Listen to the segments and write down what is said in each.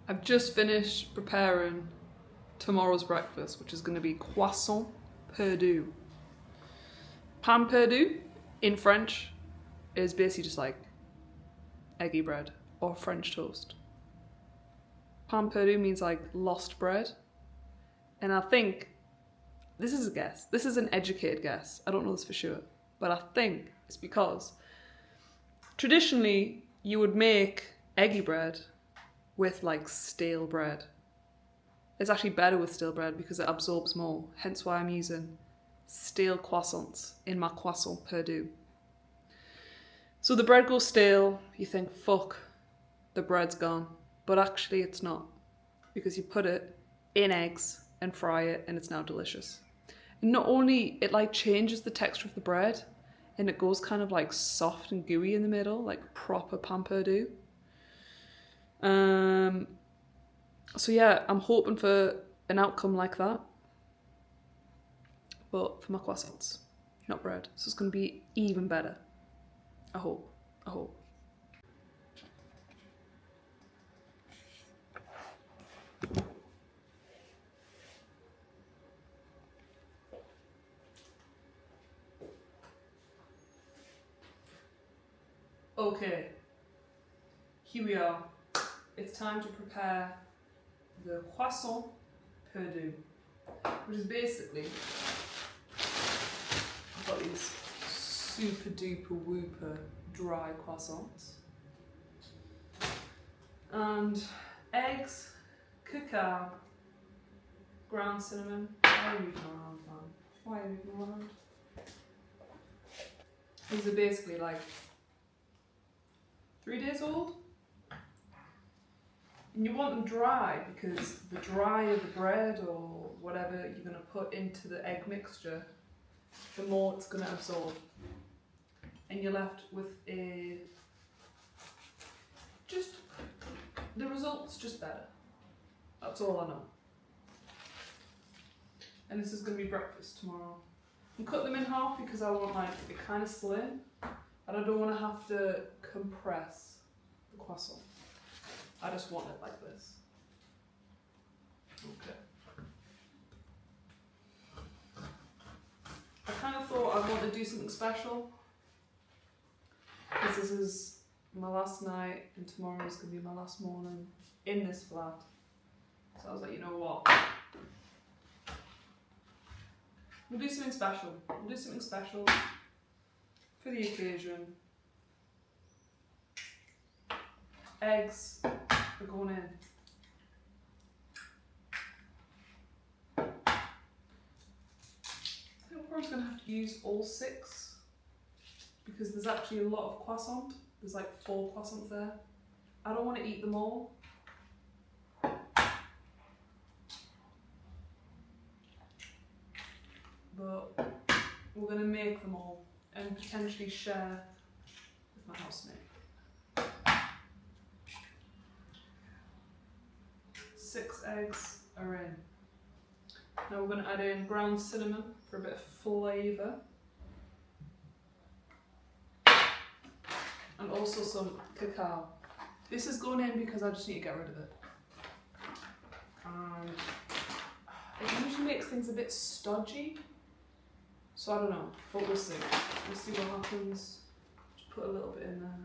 I've just finished preparing tomorrow's breakfast, which is going to be croissant-perdu. Pain-perdu, in French, is basically just like eggy bread or French toast. Pain-perdu means like lost bread. And I think, this is a guess, this is an educated guess, I don't know this for sure, but I think it's because traditionally you would make eggy bread with like stale bread. It's actually better with stale bread because it absorbs more, hence why I'm using stale croissants in my croissant-perdu. So the bread goes stale, you think, fuck, the bread's gone, but actually it's not, because you put it in eggs and fry it and it's now delicious. And not only it like changes the texture of the bread and it goes kind of like soft and gooey in the middle, like proper pain-perdu. So yeah, I'm hoping for an outcome like that, but for my croissants, not bread. So it's going to be even better. I hope. Okay, here we are. It's time to prepare the croissant-perdu, which is basically, I've got these super duper whooper dry croissants and eggs, cacao, ground cinnamon. Why are you moving around, man? Why are you moving around? These are basically like 3 days old. And you want them dry because the drier the bread or whatever you're going to put into the egg mixture, the more it's going to absorb. And you're left with the result's just better. That's all I know. And this is going to be breakfast tomorrow. And cut them in half because I want like it kind of slim, and I don't want to have to compress the croissant. I just want it like this. Okay. I kind of thought I want to do something special because this is my last night and tomorrow is going to be my last morning in this flat. So I was like, you know what? We'll do something special. We'll do something special for the occasion. Eggs are going in. I think we're probably going to have to use all 6 because there's actually a lot of croissant. There's like 4 croissants there. I don't want to eat them all. But we're going to make them all and potentially share with my housemate. 6 eggs are in. Now we're going to add in ground cinnamon for a bit of flavour. And also some cacao. This is going in because I just need to get rid of it. And it usually makes things a bit stodgy. So I don't know, but we'll see. We'll see what happens. Just put a little bit in there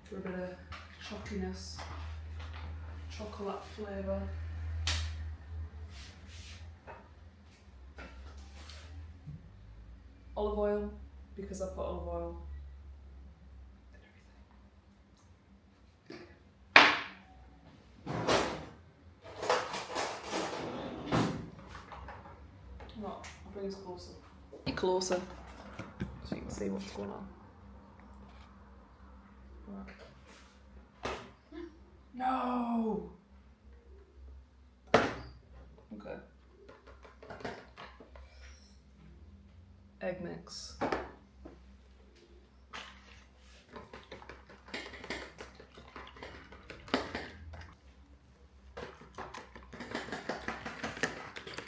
for a bit of chalkiness, chocolate flavour. Olive oil, because I put olive oil in everything. What? I'll bring us closer. Be closer so you can see what's going on. Right. No! Okay. Egg mix.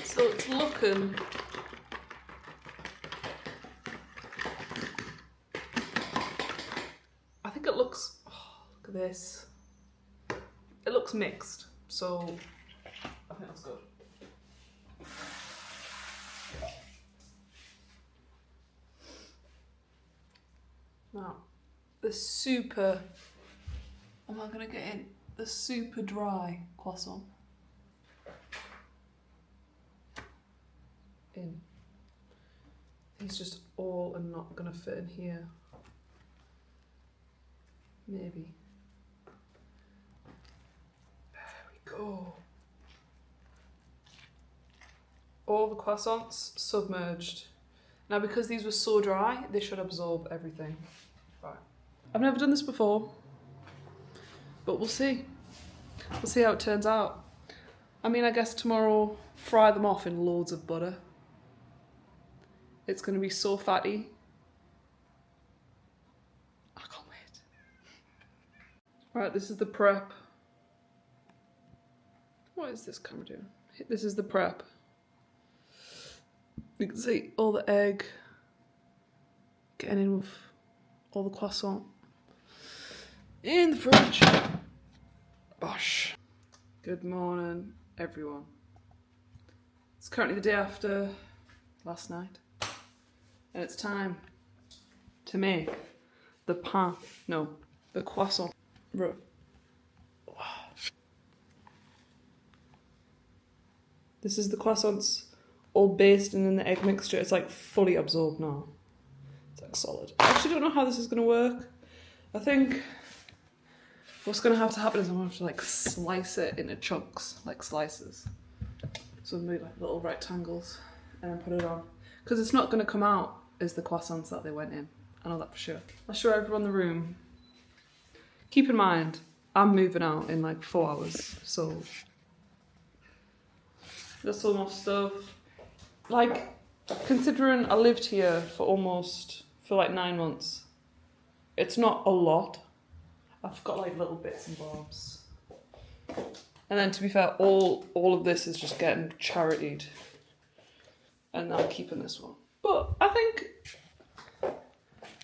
So it's looking I think it looks, oh, look at this. It looks mixed, so I think that's good. Now, the super, am I gonna get in? The super dry croissant. In. These just all are not gonna fit in here. Maybe. There we go. All the croissants submerged. Now because these were so dry, they should absorb everything. Right. I've never done this before, but we'll see. We'll see how it turns out. I mean, I guess tomorrow, fry them off in loads of butter. It's gonna be so fatty. I can't wait. Right, this is the prep. What is this camera doing? This is the prep. You can see all the egg getting in with all the croissant in the fridge. Bosh. Good morning, everyone. It's currently the day after last night, and it's time to make the the croissant. Bro. This is the croissants all based and in the egg mixture. It's like fully absorbed now. It's like solid. I actually don't know how this is gonna work. I think what's gonna have to happen is I'm gonna have to like slice it into chunks, like slices. So make like little rectangles and then put it on. Because it's not gonna come out as the croissants that they went in. I know that for sure. I'll show everyone the room. Keep in mind, I'm moving out in like 4 hours, so there's all my stuff. Like, considering I lived here for like 9 months, it's not a lot. I've got like little bits and bobs. And then to be fair, all of this is just getting charitied. And I'm keeping this one. But I think,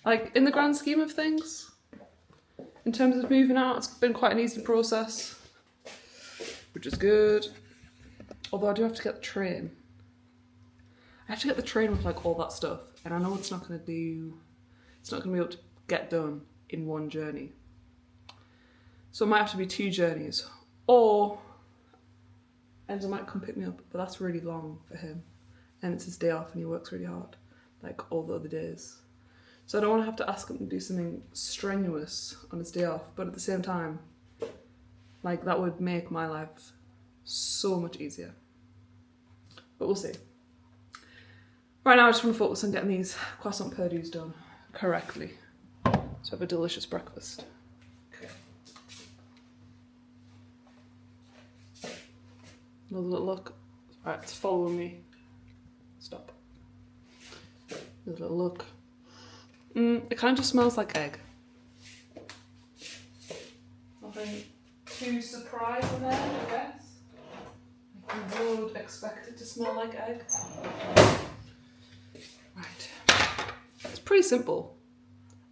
like, in the grand scheme of things, in terms of moving out, it's been quite an easy process, which is good. Although I do have to get the train. I have to get the train with like all that stuff, and I know it's not gonna be able to get done in one journey. So it might have to be 2 journeys, or Enzo might come pick me up, but that's really long for him, and it's his day off, and he works really hard, like all the other days. So I don't want to have to ask him to do something strenuous on his day off, but at the same time, like that would make my life so much easier. But we'll see. Right now I just want to focus on getting these croissant-perdus done correctly. So have a delicious breakfast. Okay. Another little look. Alright, it's following me. Stop. Another little look. It kind of just smells like egg. Nothing too surprising there, I guess. Like you would expect it to smell like egg. Right. It's pretty simple.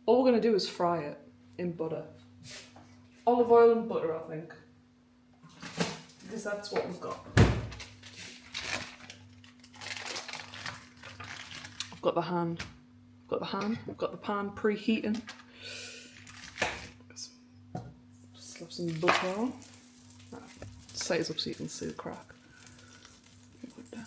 All we're going to do is fry it in butter. Olive oil and butter, I think. Because that's what we've got. I've got the hand. We've got the pan preheating. Just slap some butter on. Size up so you can see the crack. Okay.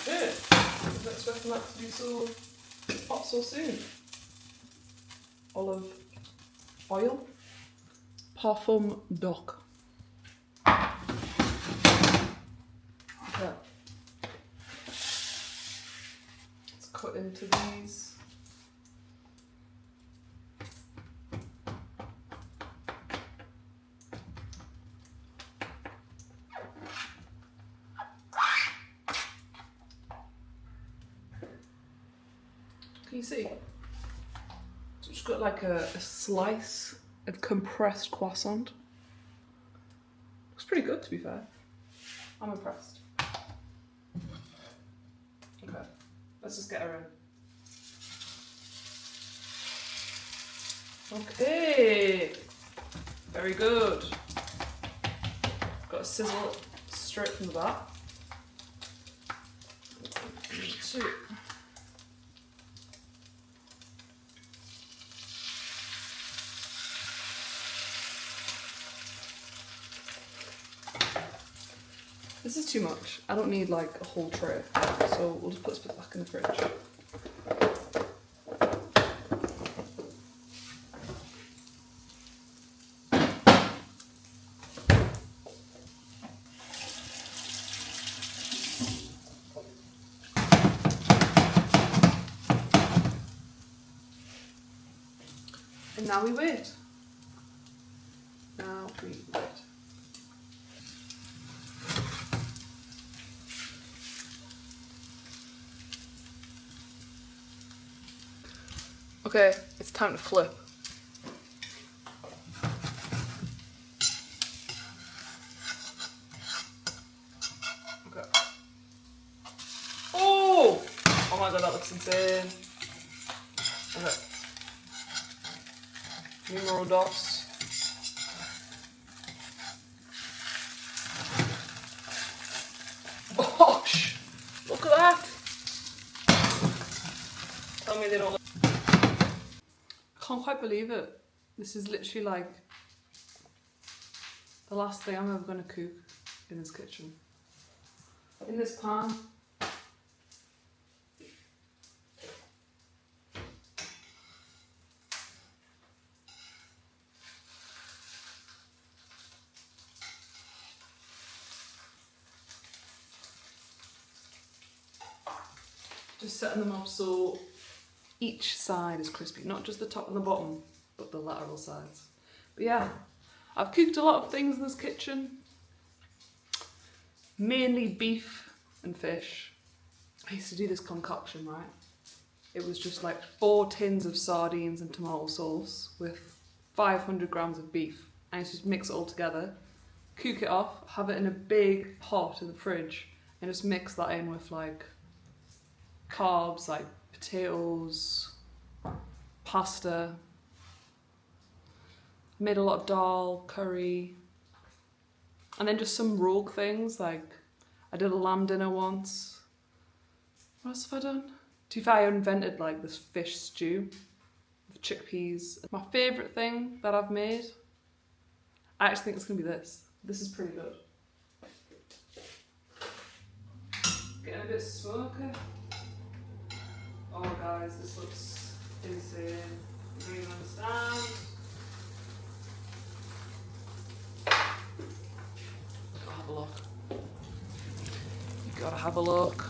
Okay. I was expecting that to be so hot so soon. Olive oil, parfum d'oc. Okay. Let's cut into these. Can you see? So just got like a slice of compressed croissant. Looks pretty good, to be fair. I'm impressed. Okay, let's just get her in. Okay, very good. Got to sizzle it straight from the back. 2. This is too much. I don't need like a whole tray, so we'll just put this back in the fridge. And now we wait. Now we wait. Okay, it's time to flip. Okay. Oh! Oh my god, that looks insane. Okay. Numero dos. Gosh! Look at that! Tell me they don't look. I can't quite believe it. This is literally like the last thing I'm ever going to cook in this kitchen. In this pan. Just setting them up so each side is crispy, not just the top and the bottom, but the lateral sides. But yeah, I've cooked a lot of things in this kitchen. Mainly beef and fish. I used to do this concoction, right? It was just like 4 tins of sardines and tomato sauce with 500 grams of beef. I used to just mix it all together, cook it off, have it in a big pot in the fridge, and just mix that in with like carbs, like potatoes, pasta. Made a lot of dal, curry, and then just some rogue things, like I did a lamb dinner once. What else have I done? To be fair, I invented like this fish stew with chickpeas. My favourite thing that I've made, I actually think it's gonna be this. This is pretty good. Getting a bit smoky. Oh guys, this looks insane. You don't even understand. Gotta have a look. You gotta have a look.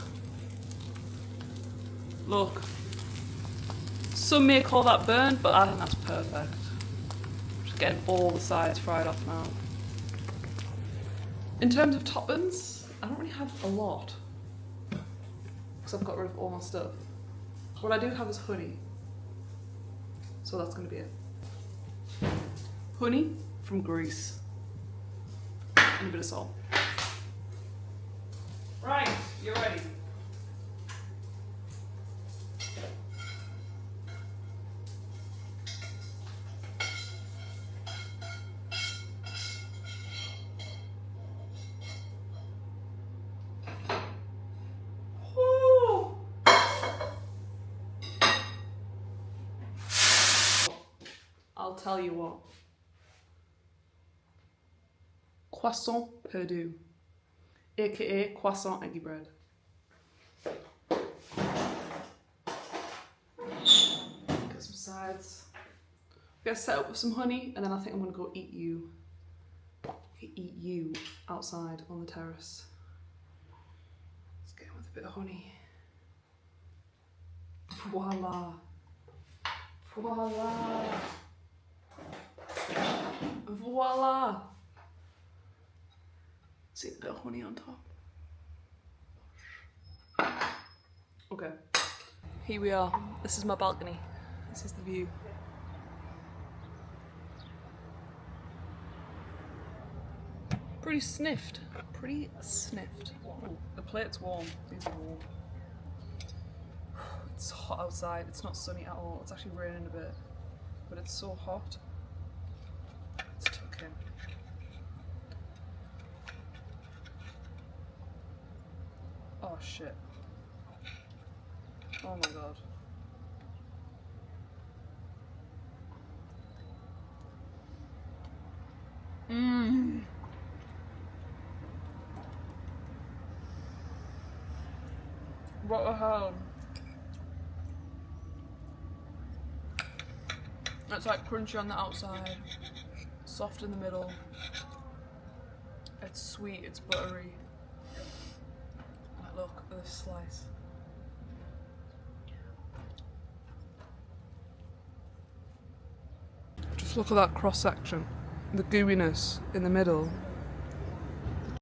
Look. Some may call that burnt, but I think that's perfect. Just getting all the sides fried off now. In terms of toppings, I don't really have a lot because I've got rid of all my stuff. What I do have is honey, so that's going to be it. Honey from Greece and a bit of salt. Right, you're ready. I'll tell you what. Croissant-perdu, aka croissant eggy bread. Get some sides. Get set up with some honey, and then I think I'm gonna go eat you outside on the terrace. Let's get in with a bit of honey. Voila. Voila. Voila! See a bit of honey on top. Okay, here we are. This is my balcony. This is the view. Pretty sniffed. Pretty sniffed. Ooh, the plate's warm. These are warm. It's hot outside. It's not sunny at all. It's actually raining a bit. But it's so hot. It's tuck in. Oh shit. Oh my god. Mmm. What the hell? It's like crunchy on the outside, soft in the middle. It's sweet, it's buttery. Like, look at this slice. Just look at that cross section. The gooiness in the middle